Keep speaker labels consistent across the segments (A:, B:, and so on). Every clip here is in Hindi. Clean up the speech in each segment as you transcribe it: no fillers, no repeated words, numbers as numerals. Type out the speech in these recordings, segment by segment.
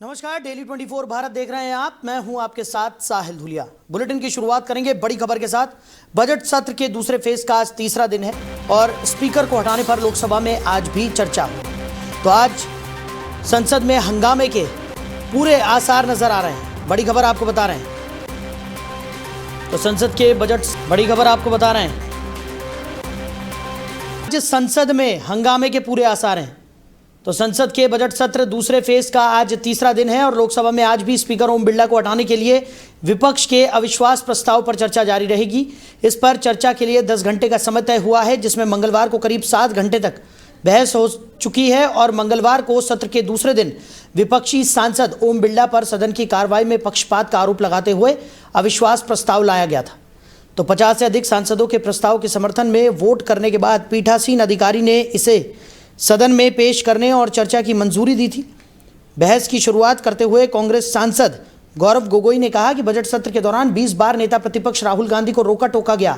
A: नमस्कार, डेली 24 भारत देख रहे हैं आप। मैं हूं आपके साथ साहिल धुलिया। बुलेटिन की शुरुआत करेंगे बड़ी खबर के साथ। बजट सत्र के दूसरे फेज का आज तीसरा दिन है और स्पीकर को हटाने पर लोकसभा में आज भी चर्चा हुई। तो आज संसद में हंगामे के पूरे आसार नजर आ रहे हैं। बड़ी खबर आपको बता रहे हैं। तो संसद के बड़ी खबर आपको बता रहे हैं। आज संसद में हंगामे के पूरे आसार हैं। तो संसद के बजट सत्र दूसरे फेज का आज तीसरा दिन है और लोकसभा में आज भी स्पीकर ओम बिरला को हटाने के लिए विपक्ष के अविश्वास प्रस्ताव पर चर्चा जारी रहेगी। इस पर चर्चा के लिए 10 घंटे का समय तय हुआ है, जिसमें मंगलवार को करीब 7 घंटे तक बहस हो चुकी है और मंगलवार को सत्र के दूसरे दिन विपक्षी सांसद ओम बिरला पर सदन की कार्रवाई में पक्षपात का आरोप लगाते हुए अविश्वास प्रस्ताव लाया गया था। तो 50 से अधिक सांसदों के प्रस्ताव के समर्थन में वोट करने के बाद पीठासीन अधिकारी ने इसे सदन में पेश करने और चर्चा की मंजूरी दी थी। बहस की शुरुआत करते हुए कांग्रेस सांसद गौरव गोगोई ने कहा कि बजट सत्र के दौरान 20 बार नेता प्रतिपक्ष राहुल गांधी को रोका टोका गया,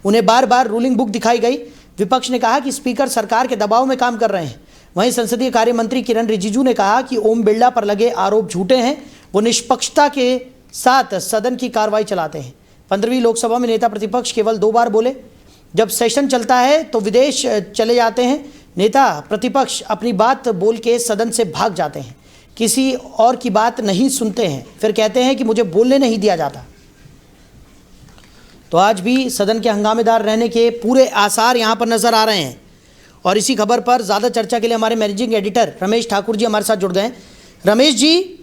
A: उन्हें बार बार रूलिंग बुक दिखाई गई। विपक्ष ने कहा कि स्पीकर सरकार के दबाव में काम कर रहे हैं। वहीं संसदीय कार्य मंत्री किरण रिजिजू ने कहा कि ओम बिरला पर लगे आरोप झूठे हैं, वो निष्पक्षता के साथ सदन की कार्रवाई चलाते हैं। 15वीं लोकसभा में नेता प्रतिपक्ष केवल 2 बार बोले। जब सेशन चलता है तो विदेश चले जाते हैं। नेता प्रतिपक्ष अपनी बात बोल के सदन से भाग जाते हैं, किसी और की बात नहीं सुनते हैं, फिर कहते हैं कि मुझे बोलने नहीं दिया जाता। तो आज भी सदन के हंगामेदार रहने के पूरे आसार यहां पर नजर आ रहे हैं। और इसी खबर पर ज़्यादा चर्चा के लिए हमारे मैनेजिंग एडिटर रमेश ठाकुर जी हमारे साथ जुड़ गए हैं। रमेश जी,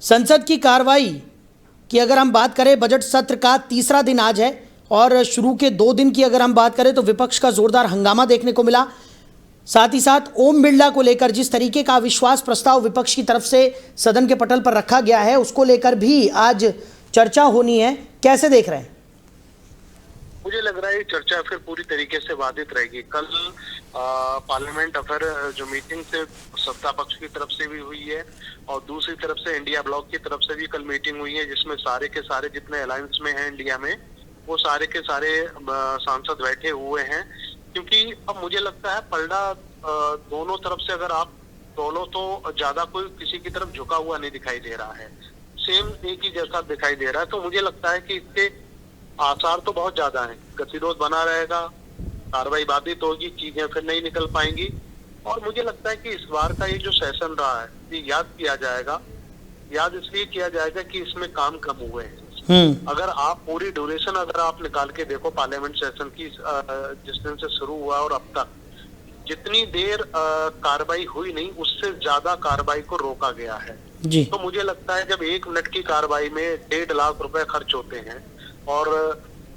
A: संसद की कार्रवाई की अगर हम बात करें, बजट सत्र का तीसरा दिन आज है और शुरू के 2 दिन की अगर हम बात करें तो विपक्ष का जोरदार हंगामा देखने को मिला। साथ ही साथ ओम बिरला को लेकर जिस तरीके का अविश्वास प्रस्ताव विपक्ष की तरफ से सदन के पटल पर रखा गया है, उसको लेकर भी आज चर्चा होनी है। कैसे देख रहे हैं?
B: मुझे लग रहा है ये चर्चा फिर पूरी तरीके से बाधित रहेगी। कल पार्लियामेंट अफेयर जो मीटिंग से सत्ता पक्ष की तरफ से भी हुई है और दूसरी तरफ से इंडिया ब्लॉक की तरफ से भी कल मीटिंग हुई है, जिसमें सारे के सारे जितने अलायंस में हैं इंडिया में, वो सारे के सारे सांसद बैठे हुए हैं। क्योंकि अब मुझे लगता है पलड़ा दोनों तरफ से अगर आप तोलो तो ज्यादा कोई किसी की तरफ झुका हुआ नहीं दिखाई दे रहा है, सेम एक ही जैसा दिखाई दे रहा है। तो मुझे लगता है कि इसके आसार तो बहुत ज्यादा हैं। गतिरोध बना रहेगा, कार्रवाई बाधित होगी, चीजें फिर नहीं निकल पाएंगी। और मुझे लगता है कि इस बार का ये जो सेशन रहा है ये याद किया जाएगा। याद इसलिए किया जाएगा कि इसमें काम कम हुए हैं। अगर आप पूरी ड्यूरेशन अगर आप निकाल के देखो पार्लियामेंट सेशन की, जिस दिन से शुरू हुआ और अब तक जितनी देर कार्रवाई हुई नहीं, उससे ज्यादा कार्रवाई को रोका गया है जी। तो मुझे लगता है जब 1 मिनट की कार्रवाई में 1.5 लाख रुपए खर्च होते हैं और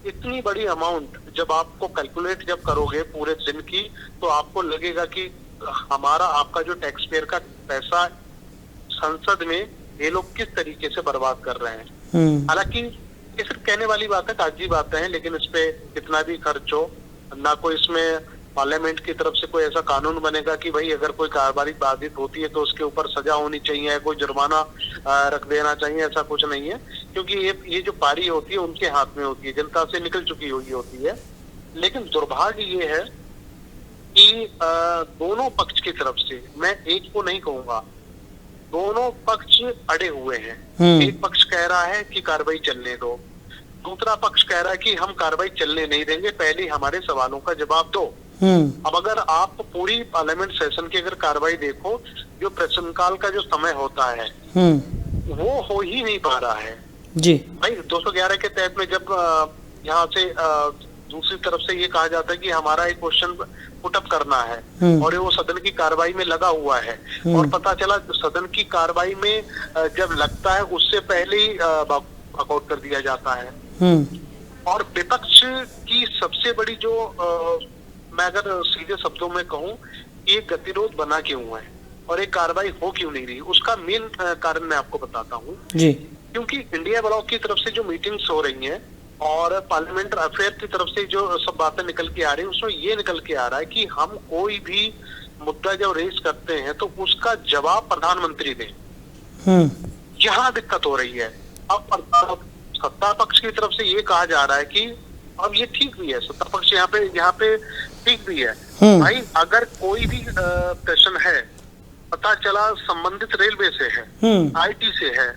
B: इतनी बड़ी अमाउंट जब आपको कैलकुलेट जब करोगे पूरे दिन की, तो आपको लगेगा कि हमारा आपका जो टैक्स पेयर का पैसा संसद में ये लोग किस तरीके से बर्बाद कर रहे हैं। हालांकि ये सिर्फ कहने वाली बात है, कागजी बातें हैं, लेकिन इस पे कितना भी खर्च हो, ना कोई इसमें पार्लियामेंट की तरफ से कोई ऐसा कानून बनेगा कि भाई अगर कोई कार्रवाई बाधित होती है तो उसके ऊपर सजा होनी चाहिए, कोई जुर्माना रख देना चाहिए, ऐसा कुछ नहीं है। क्योंकि ये जो पारी होती है उनके हाथ में होती है, जनता से निकल चुकी हुई होती है। लेकिन दुर्भाग्य ये है कि दोनों पक्ष की तरफ से, मैं एक को नहीं कहूंगा, दोनों पक्ष अड़े हुए हैं। एक पक्ष कह रहा है कि कार्रवाई चलने दो, दूसरा पक्ष कह रहा है कि हम कार्रवाई चलने नहीं देंगे, पहले हमारे सवालों का जवाब दो। अब अगर आप पूरी पार्लियामेंट सेशन की अगर कार्रवाई देखो, जो प्रश्नकाल का जो समय होता है वो हो ही नहीं पा रहा है जी। भाई 211 के तहत में जब यहाँ से दूसरी तरफ से ये कहा जाता है कि हमारा एक क्वेश्चन पुटअप करना है और वो सदन की कार्रवाई में लगा हुआ है और पता चला सदन की कार्रवाई में जब लगता है उससे पहले ही वॉकआउट कर दिया जाता है। और विपक्ष की सबसे बड़ी जो मैं अगर सीधे शब्दों में कहूँ, ये गतिरोध बना क्यों है और एक कार्रवाई हो क्यों नहीं रही, उसका मेन कारण मैं आपको बताता हूँ जी। क्योंकि इंडिया ब्लॉक की तरफ से जो मीटिंग्स हो रही हैं और पार्लियामेंट अफेयर की तरफ से जो सब बातें निकल के आ रही है, उसमें ये निकल के आ रहा है कि हम कोई भी मुद्दा जब रेज करते हैं तो उसका जवाब प्रधानमंत्री दें। यहाँ दिक्कत हो रही है। अब सत्ता पक्ष की तरफ से ये कहा जा रहा है कि अब ये ठीक भी है, सत्ता पक्ष यहाँ पे ठीक भी है। भाई अगर कोई भी प्रश्न है पता चला संबंधित रेलवे से है, आईटी से है,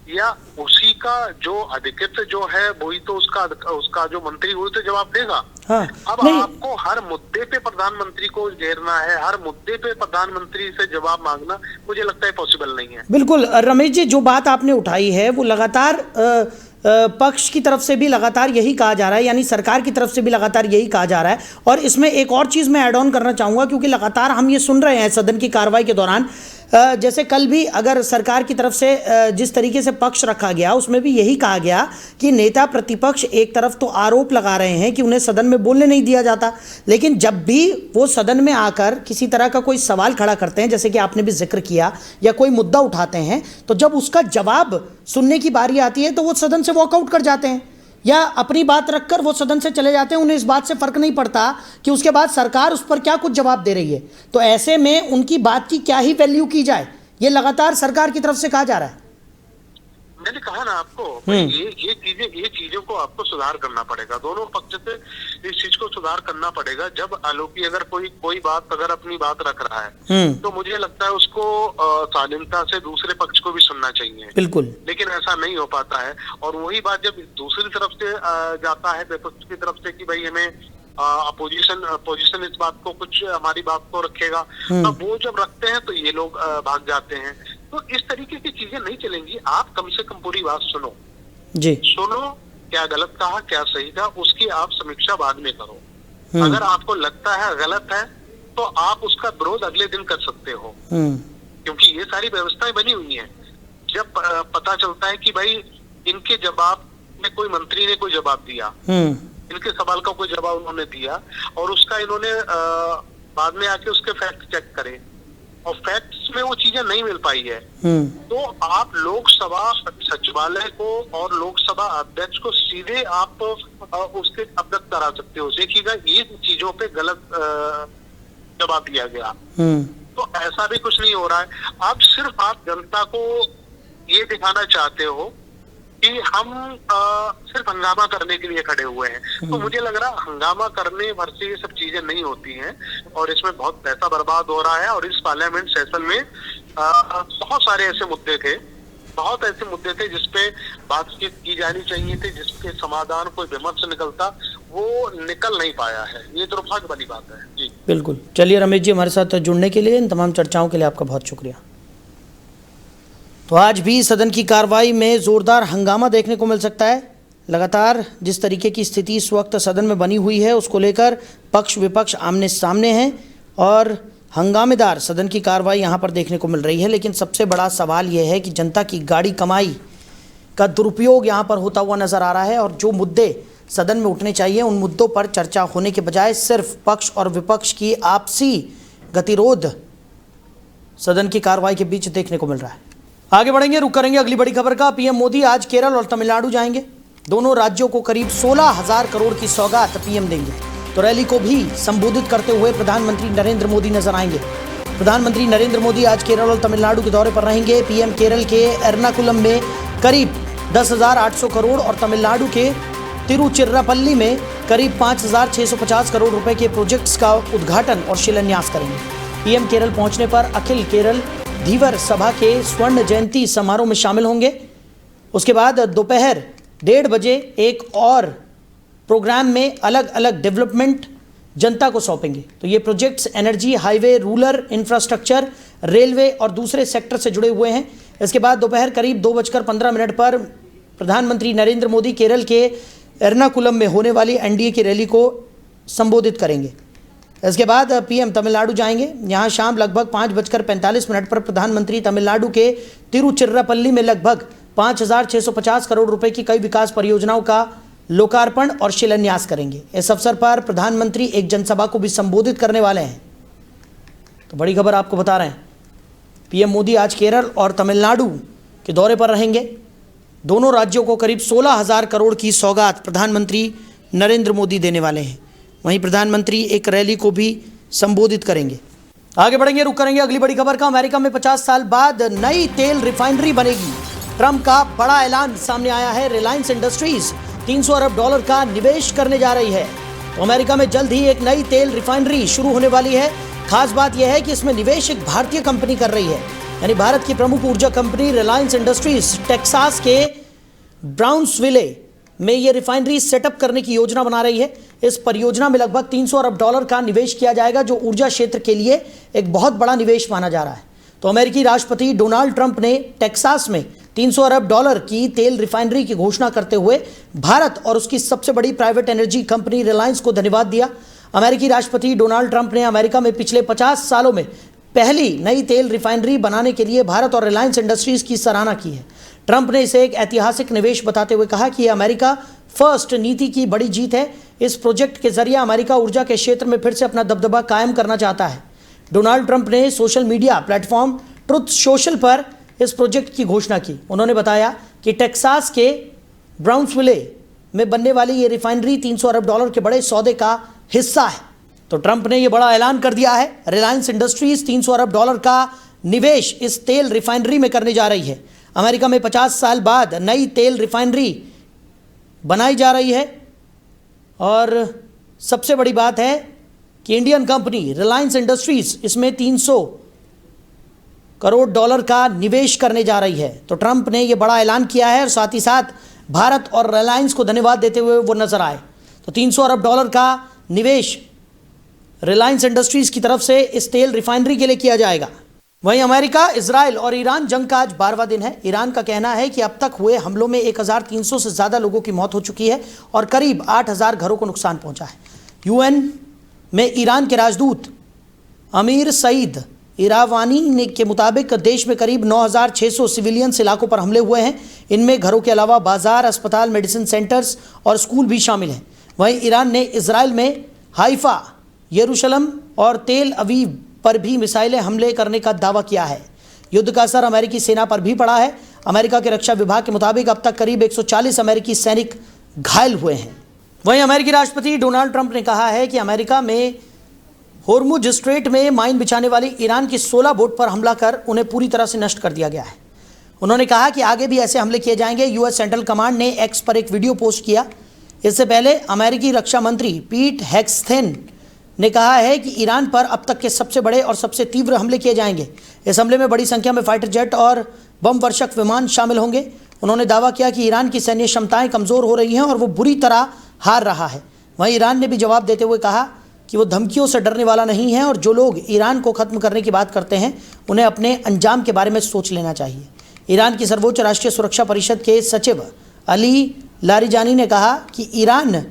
B: या उसी का जो अधिकृत जो है वही तो उसका जो मंत्री वही तो जवाब देगा।
A: हाँ,
B: अब आपको हर मुद्दे पे प्रधानमंत्री को घेरना है, हर मुद्दे पे प्रधानमंत्री से जवाब मांगना, मुझे लगता है पॉसिबल नहीं है।
A: बिल्कुल रमेश जी, जो बात आपने उठाई है वो लगातार पक्ष की तरफ से भी लगातार यही कहा जा रहा है, यानी सरकार की तरफ से भी लगातार यही कहा जा रहा है। और इसमें एक और चीज़ मैं ऐड ऑन करना चाहूँगा, क्योंकि लगातार हम ये सुन रहे हैं सदन की कार्रवाई के दौरान, जैसे कल भी अगर सरकार की तरफ से जिस तरीके से पक्ष रखा गया उसमें भी यही कहा गया कि नेता प्रतिपक्ष एक तरफ तो आरोप लगा रहे हैं कि उन्हें सदन में बोलने नहीं दिया जाता, लेकिन जब भी वो सदन में आकर किसी तरह का कोई सवाल खड़ा करते हैं, जैसे कि आपने भी जिक्र किया, या कोई मुद्दा उठाते हैं, तो जब उसका जवाब सुनने की बारी आती है तो वो सदन से वॉकआउट कर जाते हैं या अपनी बात रखकर वो सदन से चले जाते हैं। उन्हें इस बात से फर्क नहीं पड़ता कि उसके बाद सरकार उस पर क्या कुछ जवाब दे रही है। तो ऐसे में उनकी बात की क्या ही वैल्यू की जाए, ये लगातार सरकार की तरफ से कहा जा रहा है।
B: मैंने कहा ना आपको, ये चीजों को आपको सुधार करना पड़ेगा, दोनों पक्ष से इस चीज को सुधार करना पड़ेगा। जब आलोकी अगर कोई बात अगर अपनी बात रख रहा है तो मुझे लगता है उसको शालीनता से दूसरे पक्ष को भी सुनना चाहिए।
A: बिल्कुल,
B: लेकिन ऐसा नहीं हो पाता है। और वही बात जब दूसरी तरफ से जाता है, विपक्ष की तरफ से, कि भाई हमें अपोजिशन इस बात को कुछ हमारी बात को रखेगा, तब वो जब रखते हैं तो ये लोग भाग जाते हैं। तो इस तरीके की चीजें नहीं चलेंगी। आप कम से कम पूरी बात सुनो जी, सुनो क्या गलत कहा क्या सही कहा, उसकी आप समीक्षा बाद में करो। अगर आपको लगता है गलत है तो आप उसका विरोध अगले दिन कर सकते हो, क्योंकि ये सारी व्यवस्थाएं बनी हुई हैं। जब पता चलता है कि भाई इनके जवाब में कोई मंत्री ने कोई जवाब दिया, इनके सवाल का कोई जवाब उन्होंने दिया और उसका इन्होंने बाद में आके उसके फैक्ट चेक करे और फैक्ट्स में वो चीजें नहीं मिल पाई है, तो आप लोकसभा सचिवालय को और लोकसभा अध्यक्ष को सीधे आप उसके अवगत करा सकते हो। देखिएगा ये चीजों पे गलत जवाब दिया गया, तो ऐसा भी कुछ नहीं हो रहा है। अब सिर्फ आप जनता को ये दिखाना चाहते हो कि हम सिर्फ हंगामा करने के लिए खड़े हुए हैं। तो मुझे लग रहा है हंगामा करने भर से ये सब चीजें नहीं होती हैं और इसमें बहुत पैसा बर्बाद हो रहा है। और इस पार्लियामेंट सेशन में बहुत सारे ऐसे मुद्दे थे जिसपे बातचीत की जानी चाहिए थी, जिसके समाधान कोई विमर्श निकलता, वो निकल नहीं पाया है। ये दुर्भाग्य वाली बात है जी।
A: बिल्कुल, चलिए रमेश जी, हमारे साथ जुड़ने के लिए, इन तमाम चर्चाओं के लिए आपका बहुत शुक्रिया। तो आज भी सदन की कार्रवाई में ज़ोरदार हंगामा देखने को मिल सकता है। लगातार जिस तरीके की स्थिति इस वक्त सदन में बनी हुई है उसको लेकर पक्ष विपक्ष आमने सामने हैं और हंगामेदार सदन की कार्रवाई यहाँ पर देखने को मिल रही है। लेकिन सबसे बड़ा सवाल ये है कि जनता की गाड़ी कमाई का दुरुपयोग यहाँ पर होता हुआ नज़र आ रहा है और जो मुद्दे सदन में उठने चाहिए उन मुद्दों पर चर्चा होने के बजाय सिर्फ पक्ष और विपक्ष की आपसी गतिरोध सदन की कार्रवाई के बीच देखने को मिल रहा है। आगे बढ़ेंगे, रुक करेंगे अगली बड़ी खबर का। पीएम मोदी आज केरल और तमिलनाडु जाएंगे। दोनों राज्यों को करीब 16,000 करोड़ की सौगात पीएम देंगे। तो रैली को भी संबोधित करते हुए प्रधानमंत्री नरेंद्र मोदी नजर आएंगे। प्रधानमंत्री नरेंद्र मोदी आज केरल और तमिलनाडु के दौरे पर रहेंगे। पीएम केरल के एर्नाकुलम में करीब 10,800 करोड़ और तमिलनाडु के तिरुचिरापल्ली में करीब 5,650 करोड़ रुपए के प्रोजेक्ट्स का उद्घाटन और शिलान्यास करेंगे। पीएम केरल पहुंचने पर अखिल केरल धीवर सभा के स्वर्ण जयंती समारोह में शामिल होंगे। उसके बाद दोपहर 1:30 बजे एक और प्रोग्राम में अलग अलग डेवलपमेंट जनता को सौंपेंगे। तो ये projects energy, highway, rural infrastructure, railway और दूसरे सेक्टर से जुड़े हुए हैं। इसके बाद दोपहर करीब 2:15 पर प्रधानमंत्री नरेंद्र मोदी केरल के एर्नाकुलम में होने वाली एनडीए की रैली को संबोधित करेंगे। इसके बाद पीएम तमिलनाडु जाएंगे। यहाँ शाम लगभग 5:45 पर प्रधानमंत्री तमिलनाडु के तिरुचिरापल्ली में लगभग 5,650 करोड़ रुपए की कई विकास परियोजनाओं का लोकार्पण और शिलान्यास करेंगे। इस अवसर पर प्रधानमंत्री एक जनसभा को भी संबोधित करने वाले हैं। तो बड़ी खबर आपको बता रहे हैं, पीएम मोदी आज केरल और तमिलनाडु के दौरे पर रहेंगे। दोनों राज्यों को करीब 16,000 करोड़ की सौगात प्रधानमंत्री नरेंद्र मोदी देने वाले हैं। वहीं प्रधानमंत्री एक रैली को भी संबोधित करेंगे। आगे बढ़ेंगे, रुक करेंगे अगली बड़ी खबर का। अमेरिका में 50 साल बाद नई तेल रिफाइनरी बनेगी। ट्रंप का बड़ा ऐलान सामने आया है। रिलायंस इंडस्ट्रीज $300 अरब का निवेश करने जा रही है। तो अमेरिका में जल्द ही एक नई तेल रिफाइनरी शुरू होने वाली है। खास बात यह है कि इसमें निवेश एक भारतीय कंपनी कर रही है, यानी भारत की प्रमुख ऊर्जा कंपनी रिलायंस इंडस्ट्रीज टेक्सास के ब्राउन्सविले में यह रिफाइनरी सेटअप करने की योजना बना रही है। इस परियोजना में लगभग 300 अरब डॉलर का निवेश किया जाएगा, जो ऊर्जा क्षेत्र के लिए एक बहुत बड़ा निवेश माना जा रहा है। तो अमेरिकी राष्ट्रपति डोनाल्ड ट्रंप ने टेक्सास में 300 अरब डॉलर की तेल रिफाइनरी की घोषणा करते हुए भारत और उसकी सबसे बड़ी प्राइवेट एनर्जी कंपनी रिलायंस को धन्यवाद दिया। अमेरिकी राष्ट्रपति डोनाल्ड ट्रंप ने अमेरिका में पिछले 50 सालों में पहली नई तेल रिफाइनरी बनाने के लिए भारत और रिलायंस इंडस्ट्रीज की सराहना की है। ट्रंप ने इसे एक ऐतिहासिक निवेश बताते हुए कहा कि यह अमेरिका फर्स्ट नीति की बड़ी जीत है। इस प्रोजेक्ट के जरिए अमेरिका ऊर्जा के क्षेत्र में फिर से अपना दबदबा कायम करना चाहता है। डोनाल्ड ट्रंप ने social media platform truth social पर इस प्रोजेक्ट की घोषणा की। उन्होंने बताया कि टेक्सास के ब्राउन्सविले में बनने वाली ये रिफाइनरी 300 अरब डॉलर के बड़े सौदे का हिस्सा है। तो ट्रंप ने यह बड़ा ऐलान कर दिया है। रिलायंस इंडस्ट्रीज 300 अरब डॉलर का निवेश इस तेल रिफाइनरी में करने जा रही है। अमेरिका में 50 साल बाद नई तेल रिफाइनरी बनाई जा रही है और सबसे बड़ी बात है कि इंडियन कंपनी रिलायंस इंडस्ट्रीज इसमें 300 करोड़ डॉलर का निवेश करने जा रही है। तो ट्रंप ने यह बड़ा ऐलान किया है और साथ ही साथ भारत और रिलायंस को धन्यवाद देते हुए वो नजर आए। तो 300 अरब डॉलर का निवेश रिलायंस इंडस्ट्रीज की तरफ से इस तेल रिफाइनरी के लिए किया जाएगा। वहीं अमेरिका, इजराइल और ईरान जंग का आज 12वां दिन है। ईरान का कहना है कि अब तक हुए हमलों में 1300 से ज़्यादा लोगों की मौत हो चुकी है और करीब 8000 घरों को नुकसान पहुंचा है। यूएन में ईरान के राजदूत अमीर सईद इरावानी के मुताबिक देश में करीब 9600 सिविलियंस इलाकों पर हमले हुए हैं। इनमें घरों के अलावा बाजार, अस्पताल, मेडिसिन सेंटर्स और स्कूल भी शामिल हैं। वहीं ईरान ने इजराइल में हाइफा, यरूशलम और तेल अवीव पर भी मिसाइलें हमले करने का दावा किया है। युद्ध का असर अमेरिकी सेना पर भी पड़ा है। अमेरिका के रक्षा विभाग के मुताबिक अब तक करीब 140 अमेरिकी सैनिक घायल हुए हैं। वहीं अमेरिकी राष्ट्रपति डोनाल्ड ट्रंप ने कहा है कि अमेरिका में होर्मुज स्ट्रेट में माइन बिछाने वाली ईरान की 16 बोट पर हमला कर उन्हें पूरी तरह से नष्ट कर दिया गया है। उन्होंने कहा कि आगे भी ऐसे हमले किए जाएंगे। यूएस सेंट्रल कमांड ने एक्स पर एक वीडियो पोस्ट किया। इससे पहले अमेरिकी रक्षा मंत्री पीट हेग्सेथ ने कहा है कि ईरान पर अब तक के सबसे बड़े और सबसे तीव्र हमले किए जाएंगे। इस हमले में बड़ी संख्या में फाइटर जेट और बम वर्षक विमान शामिल होंगे। उन्होंने दावा किया कि ईरान की सैन्य क्षमताएं कमज़ोर हो रही हैं और वो बुरी तरह हार रहा है। वहीं ईरान ने भी जवाब देते हुए कहा कि वो धमकियों से डरने वाला नहीं है और जो लोग ईरान को ख़त्म करने की बात करते हैं उन्हें अपने अंजाम के बारे में सोच लेना चाहिए। ईरान की सर्वोच्च राष्ट्रीय सुरक्षा परिषद के सचिव अली लारिजानी ने कहा कि ईरान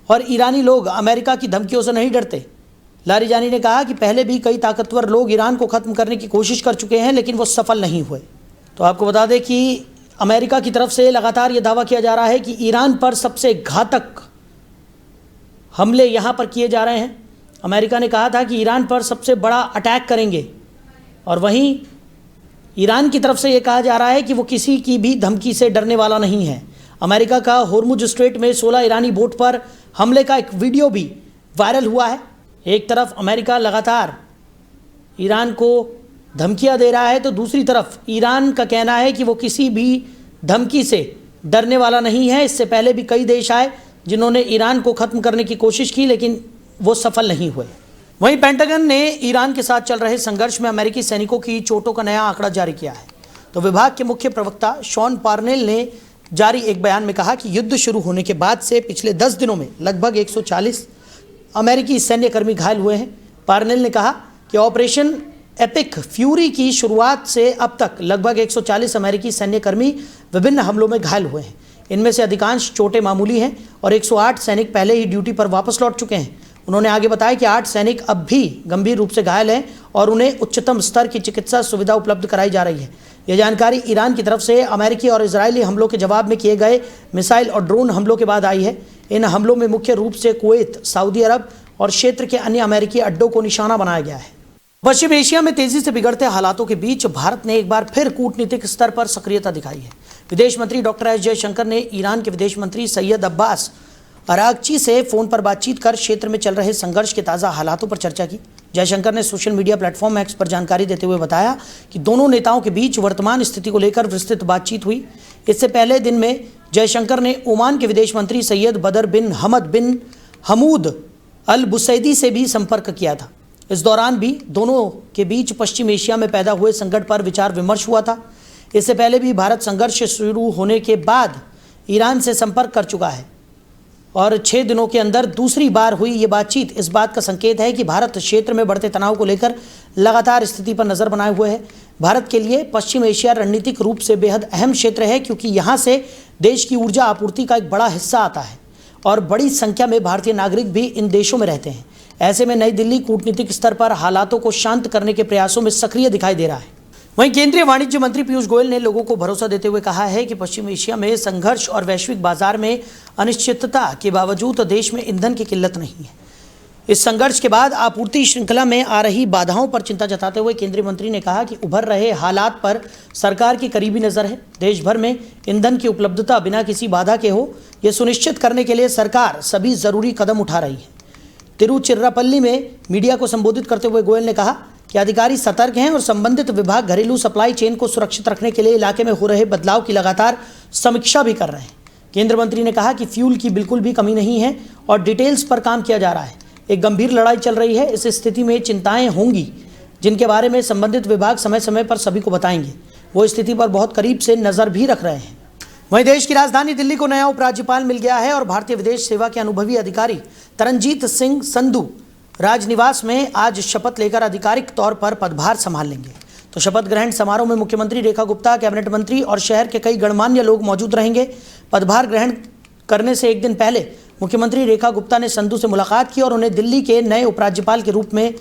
A: और ईरानी लोग अमेरिका की धमकियों से नहीं डरते। लारिजानी ने कहा कि पहले भी कई ताकतवर लोग ईरान को ख़त्म करने की कोशिश कर चुके हैं, लेकिन वो सफल नहीं हुए। तो आपको बता दें कि अमेरिका की तरफ से लगातार ये दावा किया जा रहा है कि ईरान पर सबसे घातक हमले यहाँ पर किए जा रहे हैं। अमेरिका ने कहा था कि ईरान पर सबसे बड़ा अटैक करेंगे और वहीं ईरान की तरफ से ये कहा जा रहा है कि वो किसी की भी धमकी से डरने वाला नहीं है। अमेरिका का होर्मुज स्ट्रेट में 16 ईरानी बोट पर हमले का एक वीडियो भी वायरल हुआ है। एक तरफ अमेरिका लगातार ईरान को धमकियां दे रहा है, तो दूसरी तरफ ईरान का कहना है कि वो किसी भी धमकी से डरने वाला नहीं है। इससे पहले भी कई देश आए जिन्होंने ईरान को ख़त्म करने की कोशिश की, लेकिन वो सफल नहीं हुए। वहीं पेंटागन ने ईरान के साथ चल रहे संघर्ष में अमेरिकी सैनिकों की चोटों का नया आंकड़ा जारी किया है। तो विभाग के मुख्य प्रवक्ता शॉन पार्नेल ने जारी एक बयान में कहा कि युद्ध शुरू होने के बाद से पिछले 10 दिनों में लगभग 140 अमेरिकी सैन्यकर्मी घायल हुए हैं। पार्नेल ने कहा कि ऑपरेशन एपिक फ्यूरी की शुरुआत से अब तक लगभग 140 अमेरिकी सैन्यकर्मी विभिन्न हमलों में घायल हुए हैं। इनमें से अधिकांश चोटें मामूली हैं और 108 सैनिक पहले ही ड्यूटी पर वापस लौट चुके हैं। उन्होंने आगे बताया कि 8 सैनिक अब भी गंभीर रूप से घायल हैं और उन्हें उच्चतम स्तर की चिकित्सा सुविधा उपलब्ध कराई जा रही है। यह जानकारी ईरान की तरफ से अमेरिकी और इजरायली हमलों के जवाब में किए गए मिसाइल और ड्रोन हमलों के बाद आई है। इन हमलों में मुख्य रूप से कुवैत, सऊदी अरब और क्षेत्र के अन्य अमेरिकी अड्डों को निशाना बनाया गया है। पश्चिम एशिया में तेजी से बिगड़ते हालातों के बीच भारत ने एक बार फिर कूटनीतिक स्तर पर सक्रियता दिखाई है। विदेश मंत्री डॉक्टर एस जयशंकर ने ईरान के विदेश मंत्री सैयद अब्बास अरागची से फोन पर बातचीत कर क्षेत्र में चल रहे संघर्ष के ताज़ा हालातों पर चर्चा की। जयशंकर ने सोशल मीडिया प्लेटफॉर्म एक्स पर जानकारी देते हुए बताया कि दोनों नेताओं के बीच वर्तमान स्थिति को लेकर विस्तृत बातचीत हुई। इससे पहले दिन में जयशंकर ने ओमान के विदेश मंत्री सैयद बदर बिन हमद बिन हमूद अल बुसैदी से भी संपर्क किया था। इस दौरान भी दोनों के बीच पश्चिम एशिया में पैदा हुए संकट पर विचार विमर्श हुआ था। इससे पहले भी भारत संघर्ष शुरू होने के बाद ईरान से संपर्क कर चुका है और 6 दिनों के अंदर दूसरी बार हुई ये बातचीत इस बात का संकेत है कि भारत क्षेत्र में बढ़ते तनाव को लेकर लगातार स्थिति पर नजर बनाए हुए है। भारत के लिए पश्चिम एशिया रणनीतिक रूप से बेहद अहम क्षेत्र है, क्योंकि यहाँ से देश की ऊर्जा आपूर्ति का एक बड़ा हिस्सा आता है और बड़ी संख्या में भारतीय नागरिक भी इन देशों में रहते हैं। ऐसे में नई दिल्ली कूटनीतिक स्तर पर हालातों को शांत करने के प्रयासों में सक्रिय दिखाई दे रहा है। वहीं केंद्रीय वाणिज्य मंत्री पीयूष गोयल ने लोगों को भरोसा देते हुए कहा है कि पश्चिम एशिया में संघर्ष और वैश्विक बाजार में अनिश्चितता के बावजूद देश में ईंधन की किल्लत नहीं है। इस संघर्ष के बाद आपूर्ति श्रृंखला में आ रही बाधाओं पर चिंता जताते हुए केंद्रीय मंत्री ने कहा कि उभर रहे हालात पर सरकार की करीबी नजर है। देश भर में ईंधन की उपलब्धता बिना किसी बाधा के हो, यह सुनिश्चित करने के लिए सरकार सभी जरूरी कदम उठा रही है। तिरुचिरापल्ली में मीडिया को संबोधित करते हुए गोयल ने कहा कि अधिकारी सतर्क हैं और संबंधित विभाग घरेलू सप्लाई चेन को सुरक्षित रखने के लिए इलाके में हो रहे बदलाव की लगातार समीक्षा भी कर रहे हैं। केंद्रीय मंत्री ने कहा कि फ्यूल की बिल्कुल भी कमी नहीं है और डिटेल्स पर काम किया जा रहा है। एक गंभीर लड़ाई चल रही है। इस स्थिति में चिंताएं होंगी जिनके बारे में संबंधित विभाग समय समय पर सभी को बताएंगे। वो स्थिति पर बहुत करीब से नजर भी रख रहे हैं। वहीं देश की राजधानी दिल्ली को नया उपराज्यपाल मिल गया है और भारतीय विदेश सेवा के अनुभवी अधिकारी तरनजीत सिंह संधू राजनिवास में आज शपथ लेकर आधिकारिक तौर पर पदभार संभाल लेंगे। तो शपथ ग्रहण समारोह में मुख्यमंत्री रेखा गुप्ता, कैबिनेट मंत्री और शहर के कई गणमान्य लोग मौजूद रहेंगे। पदभार ग्रहण करने से एक दिन पहले मुख्यमंत्री रेखा गुप्ता ने संधू से मुलाकात की और उन्हें दिल्ली के नए उपराज्यपाल के रूप में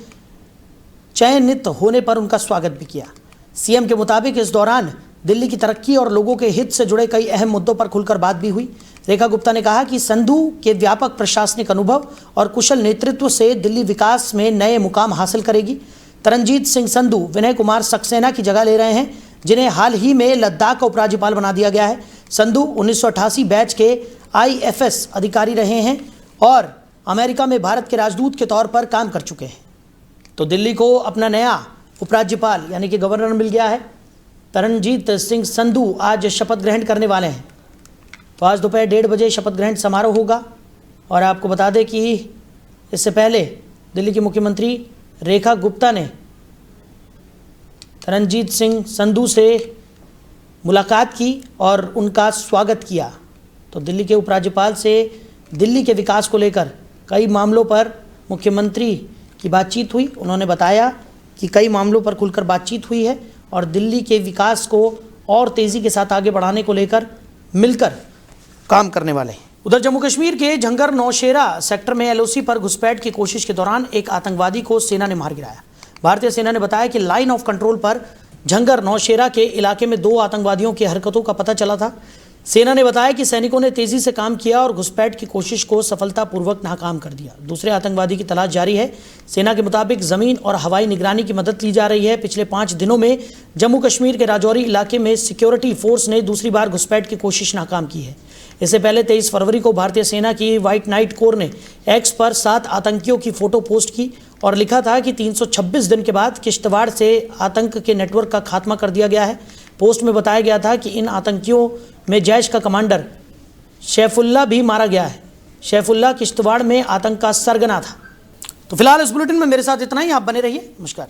A: चयनित होने पर उनका स्वागत भी किया। सीएम के मुताबिक इस दौरान दिल्ली की तरक्की और लोगों के हित से जुड़े कई अहम मुद्दों पर खुलकर बात भी हुई। रेखा गुप्ता ने कहा कि संधू के व्यापक प्रशासनिक अनुभव और कुशल नेतृत्व से दिल्ली विकास में नए मुकाम हासिल करेगी। तरनजीत सिंह संधू विनय कुमार सक्सेना की जगह ले रहे हैं, जिन्हें हाल ही में लद्दाख का उपराज्यपाल बना दिया गया है। संधू 1988 बैच के IFS अधिकारी रहे हैं और अमेरिका में भारत के राजदूत के तौर पर काम कर चुके हैं। तो दिल्ली को अपना नया उपराज्यपाल यानी कि गवर्नर मिल गया है। तरनजीत सिंह संधू आज शपथ ग्रहण करने वाले हैं। तो आज दोपहर 1:30 बजे शपथ ग्रहण समारोह होगा। और आपको बता दें कि इससे पहले दिल्ली की मुख्यमंत्री रेखा गुप्ता ने तरनजीत सिंह संधू से मुलाकात की और उनका स्वागत किया। तो दिल्ली के उपराज्यपाल से दिल्ली के विकास को लेकर कई मामलों पर मुख्यमंत्री की बातचीत हुई। उन्होंने बताया कि कई मामलों पर खुलकर बातचीत हुई है और दिल्ली के विकास को और तेज़ी के साथ आगे बढ़ाने को लेकर मिलकर काम करने वाले हैं। उधर जम्मू कश्मीर के झंगर नौशेरा सेक्टर में LOC पर घुसपैठ की कोशिश के दौरान एक आतंकवादी को सेना ने मार गिराया। भारतीय सेना ने बताया कि लाइन ऑफ कंट्रोल पर झंगर नौशेरा के इलाके में 2 आतंकवादियों की हरकतों का पता चला था। सेना ने बताया कि सैनिकों ने तेजी से काम किया और घुसपैठ की कोशिश को सफलतापूर्वक नाकाम कर दिया। दूसरे आतंकवादी की तलाश जारी है। सेना के मुताबिक जमीन और हवाई निगरानी की मदद ली जा रही है। पिछले 5 दिनों में जम्मू कश्मीर के राजौरी इलाके में सिक्योरिटी फोर्स ने दूसरी बार घुसपैठ की कोशिश नाकाम की है। इससे पहले 23 फरवरी को भारतीय सेना की व्हाइट नाइट कोर ने X पर 7 आतंकियों की फोटो पोस्ट की और लिखा था कि 326 दिन के बाद किश्तवाड़ से आतंक के नेटवर्क का खात्मा कर दिया गया है। पोस्ट में बताया गया था कि इन आतंकियों में जैश का कमांडर शैफुल्ला भी मारा गया है। शैफुल्ला किश्तवाड़ में आतंक का सरगना था। तो फिलहाल इस बुलेटिन में मेरे साथ इतना ही। आप बने रहिए। नमस्कार।